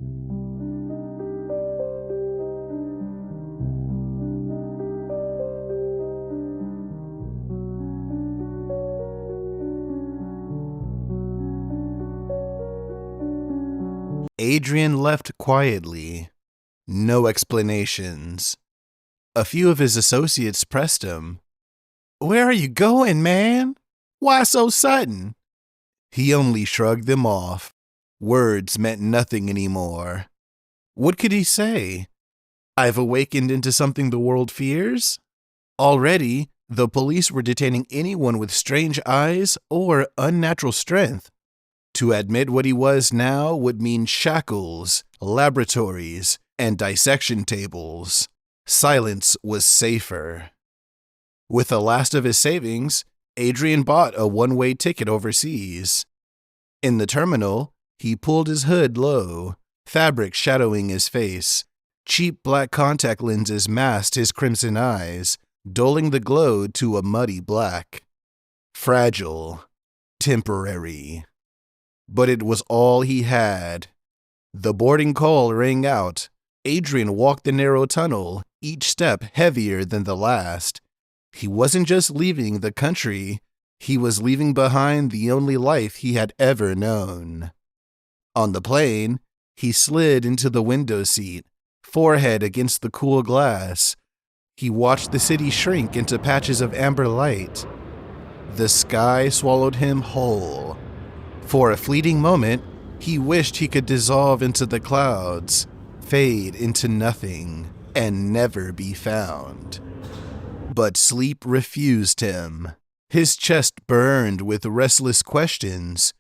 Adrian left quietly. No explanations. A few of his associates pressed him. "Where are you going, man? Why so sudden?" He only shrugged them off. Words meant nothing anymore. What could he say? I've awakened into something the world fears? Already, the police were detaining anyone with strange eyes or unnatural strength. To admit what he was now would mean shackles, laboratories, and dissection tables. Silence was safer. With the last of his savings, Adrian bought a one-way ticket overseas. In the terminal, he pulled his hood low, fabric shadowing his face. Cheap black contact lenses masked his crimson eyes, dulling the glow to a muddy black. Fragile. Temporary. But it was all he had. The boarding call rang out. Adrian walked the narrow tunnel, each step heavier than the last. He wasn't just leaving the country, he was leaving behind the only life he had ever known. On the plane, he slid into the window seat, forehead against the cool glass. He watched the city shrink into patches of amber light. The sky swallowed him whole. For a fleeting moment, he wished he could dissolve into the clouds, fade into nothing, and never be found. But sleep refused him. His chest burned with restless questions.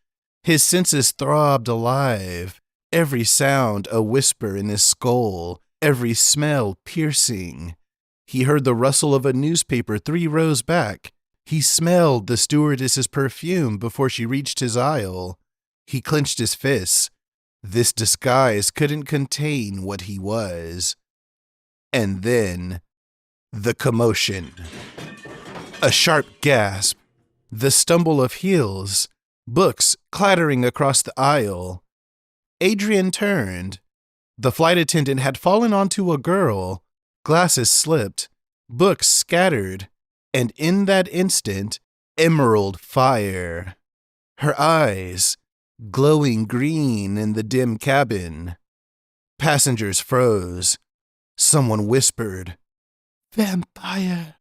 His senses throbbed alive, every sound a whisper in his skull, every smell piercing. He heard the rustle of a newspaper 3 rows back. He smelled the stewardess's perfume before she reached his aisle. He clenched his fists. This disguise couldn't contain what he was. And then, the commotion. A sharp gasp. The stumble of heels. Books clattering across the aisle. Adrian turned. The flight attendant had fallen onto a girl. Glasses slipped. Books scattered. And in that instant, emerald fire. Her eyes, glowing green in the dim cabin. Passengers froze. Someone whispered, "Vampire."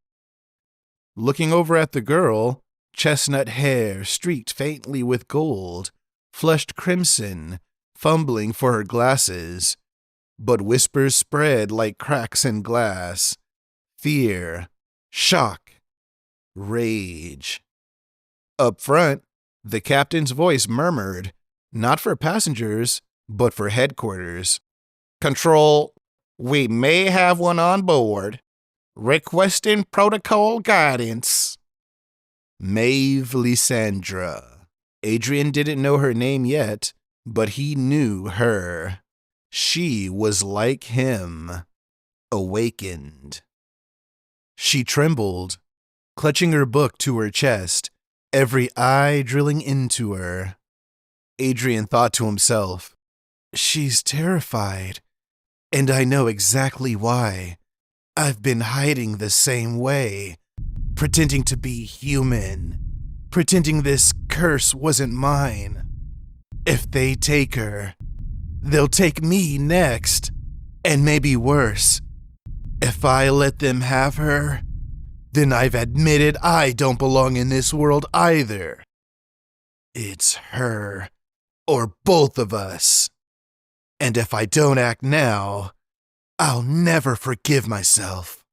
Looking over at the girl, chestnut hair streaked faintly with gold, flushed crimson, fumbling for her glasses. But whispers spread like cracks in glass. Fear, shock, rage. Up front, the captain's voice murmured, not for passengers, but for headquarters. "Control, we may have one on board. Requesting protocol guidance." Maeve Lysandra. Adrian didn't know her name yet, but he knew her. She was like him. Awakened. She trembled, clutching her book to her chest, every eye drilling into her. Adrian thought to himself, "She's terrified, and I know exactly why. I've been hiding the same way, pretending to be human, pretending this curse wasn't mine. If they take her, they'll take me next, and maybe worse. If I let them have her, then I've admitted I don't belong in this world either. It's her, or both of us. And if I don't act now, I'll never forgive myself."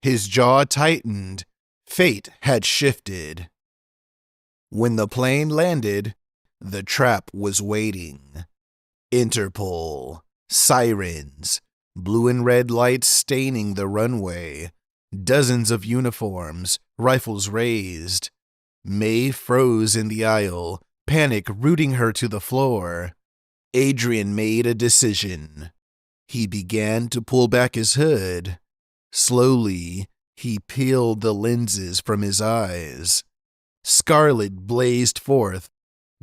His jaw tightened. Fate had shifted. When the plane landed, the trap was waiting. Interpol, sirens, blue and red lights staining the runway, dozens of uniforms, rifles raised. Maeve froze in the aisle, panic rooting her to the floor. Adrian made a decision. He began to pull back his hood. Slowly, he peeled the lenses from his eyes. Scarlet blazed forth.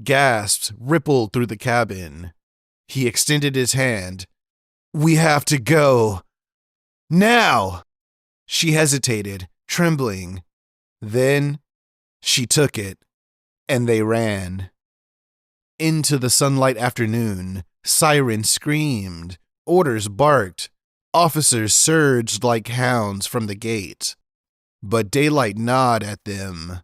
Gasps rippled through the cabin. He extended his hand. "We have to go. Now!" She hesitated, trembling. Then she took it, and they ran. Into the sunlight afternoon, sirens screamed, orders barked, officers surged like hounds from the gate. But daylight gnawed at them.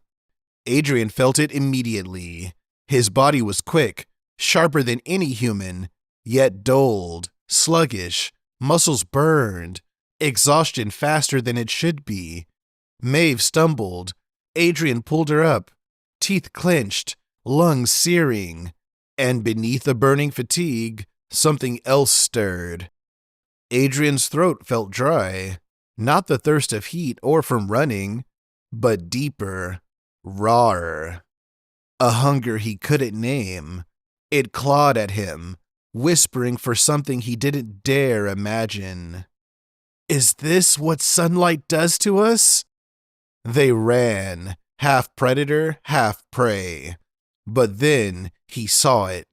Adrian felt it immediately. His body was quick, sharper than any human, yet dulled, sluggish, muscles burned, exhaustion faster than it should be. Maeve stumbled. Adrian pulled her up, teeth clenched, lungs searing, and beneath the burning fatigue, something else stirred. Adrian's throat felt dry, not the thirst of heat or from running, but deeper, rawer. A hunger he couldn't name. It clawed at him, whispering for something he didn't dare imagine. Is this what sunlight does to us? They ran, half predator, half prey. But then he saw it.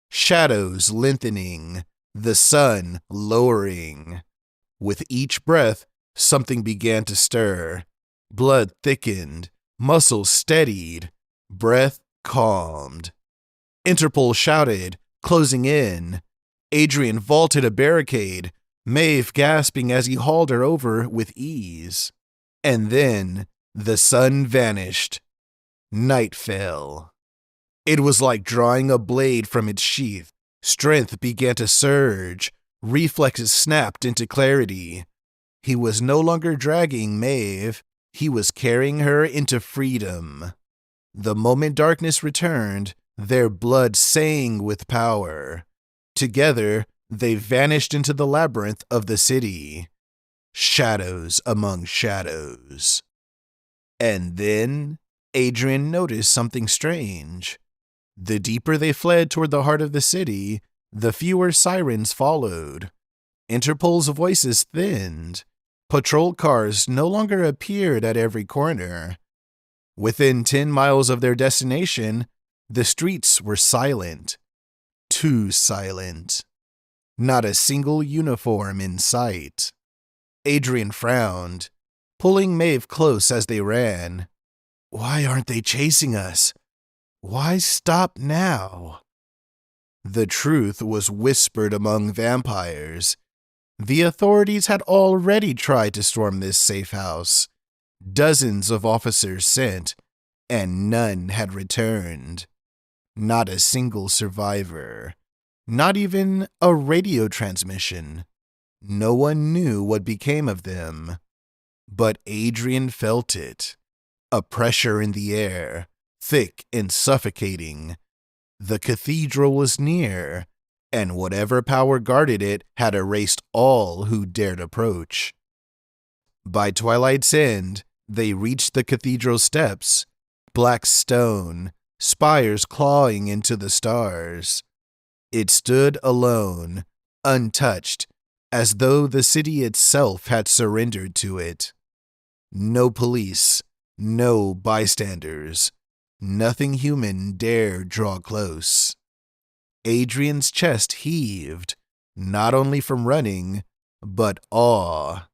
Shadows lengthening, the sun lowering. With each breath, something began to stir. Blood thickened, muscles steadied, breath calmed. Interpol shouted, closing in. Adrian vaulted a barricade, Maeve gasping as he hauled her over with ease. And then the sun vanished. Night fell. It was like drawing a blade from its sheath. Strength began to surge. Reflexes snapped into clarity. He was no longer dragging Maeve. He was carrying her into freedom. The moment darkness returned, their blood sang with power. Together, they vanished into the labyrinth of the city. Shadows among shadows. And then, Adrian noticed something strange. The deeper they fled toward the heart of the city, the fewer sirens followed. Interpol's voices thinned. Patrol cars no longer appeared at every corner. Within 10 miles of their destination, the streets were silent. Too silent. Not a single uniform in sight. Adrian frowned, pulling Maeve close as they ran. Why aren't they chasing us? Why stop now? The truth was whispered among vampires. The authorities had already tried to storm this safe house. Dozens of officers sent, and none had returned. Not a single survivor. Not even a radio transmission. No one knew what became of them. But Adrian felt it. A pressure in the air, thick and suffocating. The cathedral was near, and whatever power guarded it had erased all who dared approach. By twilight's end, they reached the cathedral steps, black stone, spires clawing into the stars. It stood alone, untouched, as though the city itself had surrendered to it. No police, no bystanders. Nothing human dared draw close. Adrian's chest heaved, not only from running, but awe.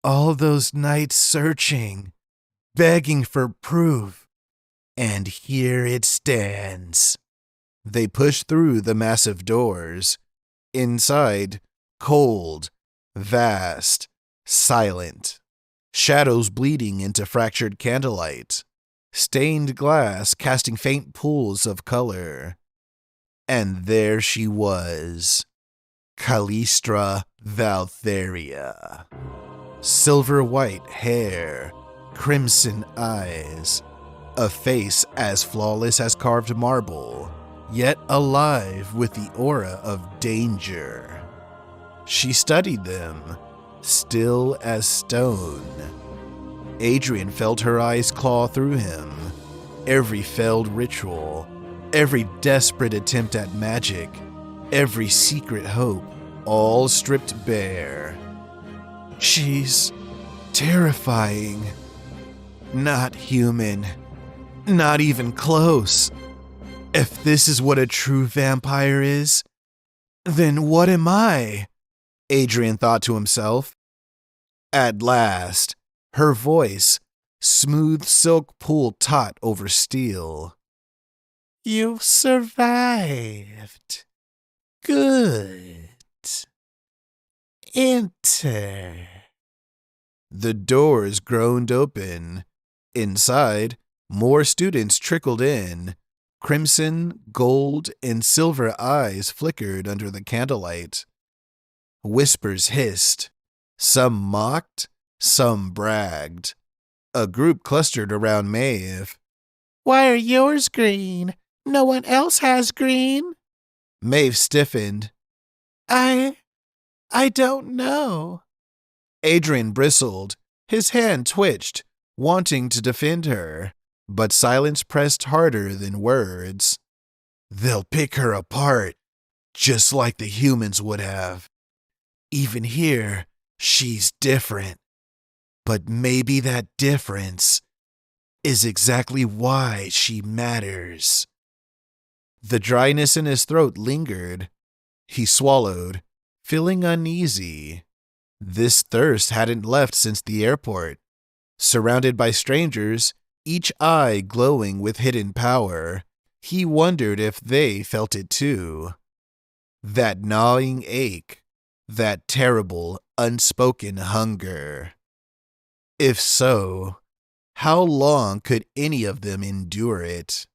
All those nights searching, begging for proof, and here it stands. They pushed through the massive doors. Inside, cold, vast, silent. Shadows bleeding into fractured candlelight. Stained glass casting faint pools of color. And there she was, Callistra Valtheria. Silver white hair, crimson eyes, a face as flawless as carved marble, yet alive with the aura of danger. She studied them, still as stone. Adrian felt her eyes claw through him. Every failed ritual, every desperate attempt at magic, every secret hope, all stripped bare. She's terrifying. Not human. Not even close. If this is what a true vampire is, Then what am I? Adrian thought to himself. At last, her voice, smooth silk pool taut over steel. You've survived. Good. Enter. The doors groaned open. Inside, more students trickled in. Crimson, gold, and silver eyes flickered under the candlelight. Whispers hissed. Some mocked, some bragged. A group clustered around Maeve. Why are yours green? No one else has green. Maeve stiffened. I don't know. Adrian bristled. His hand twitched, wanting to defend her, but silence pressed harder than words. They'll pick her apart, just like the humans would have. Even here, she's different. But maybe that difference is exactly why she matters. The dryness in his throat lingered. He swallowed, feeling uneasy. This thirst hadn't left since the airport. Surrounded by strangers, each eye glowing with hidden power, he wondered if they felt it too. That gnawing ache, that terrible, unspoken hunger. If so, how long could any of them endure it?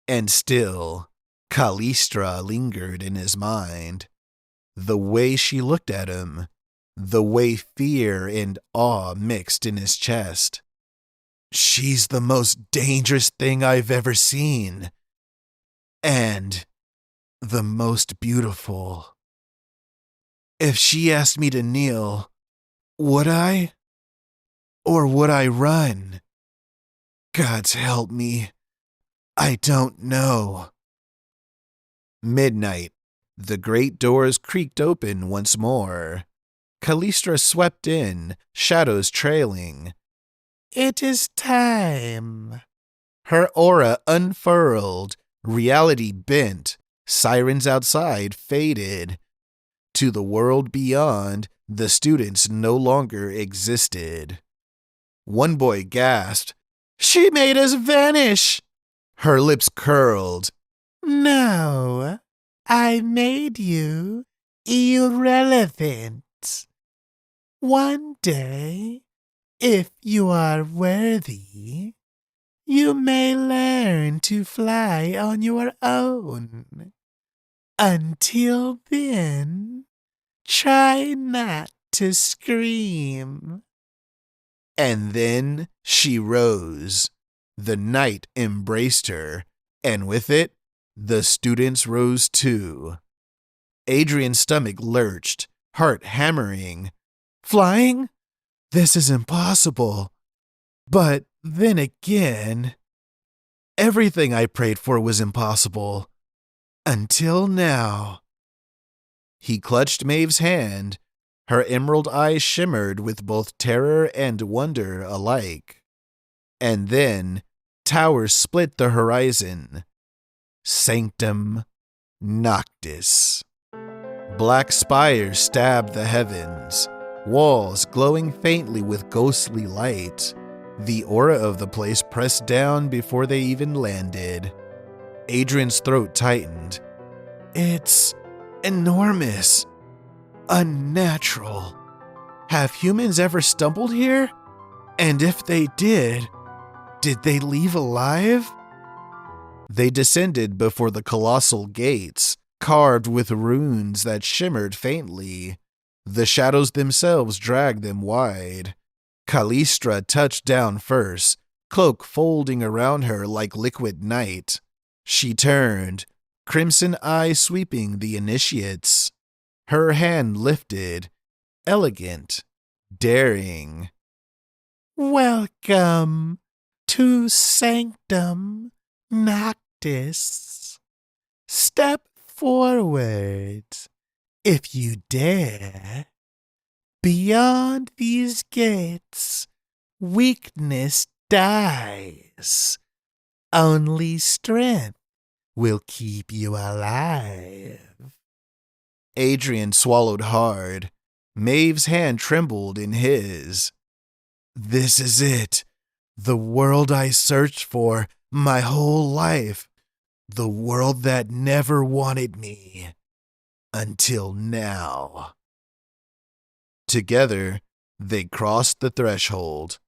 And still, Callistra lingered in his mind. The way she looked at him, the way fear and awe mixed in his chest. She's the most dangerous thing I've ever seen. And the most beautiful. If she asked me to kneel, would I? Or would I run? God's help me. I don't know. Midnight. The great doors creaked open once more. Callistra swept in, shadows trailing. It is time. Her aura unfurled, reality bent, sirens outside faded. To the world beyond, the students no longer existed. One boy gasped, "She made us vanish!" Her lips curled. "No, I made you irrelevant. One day, if you are worthy, you may learn to fly on your own. Until then, try not to scream." And then she rose. The night embraced her, and with it, the students rose too. Adrian's stomach lurched, heart hammering. Flying? This is impossible. But then again, everything I prayed for was impossible. Until now. He clutched Maeve's hand. Her emerald eyes shimmered with both terror and wonder alike. And then, towers split the horizon. Sanctum Noctis. Black spires stabbed the heavens, walls glowing faintly with ghostly light. The aura of the place pressed down before they even landed. Adrian's throat tightened. It's enormous. Unnatural. Have humans ever stumbled here? And if they did they leave alive? They descended before the colossal gates, carved with runes that shimmered faintly. The shadows themselves dragged them wide. Callistra touched down first, cloak folding around her like liquid night. She turned, crimson eye sweeping the initiates. Her hand lifted, elegant, daring. Welcome to Sanctum Noctis. Step forward, if you dare. Beyond these gates, weakness dies. Only strength will keep you alive. Adrian swallowed hard. Maeve's hand trembled in his. This is it. The world I searched for my whole life. The world that never wanted me. Until now. Together, they crossed the threshold.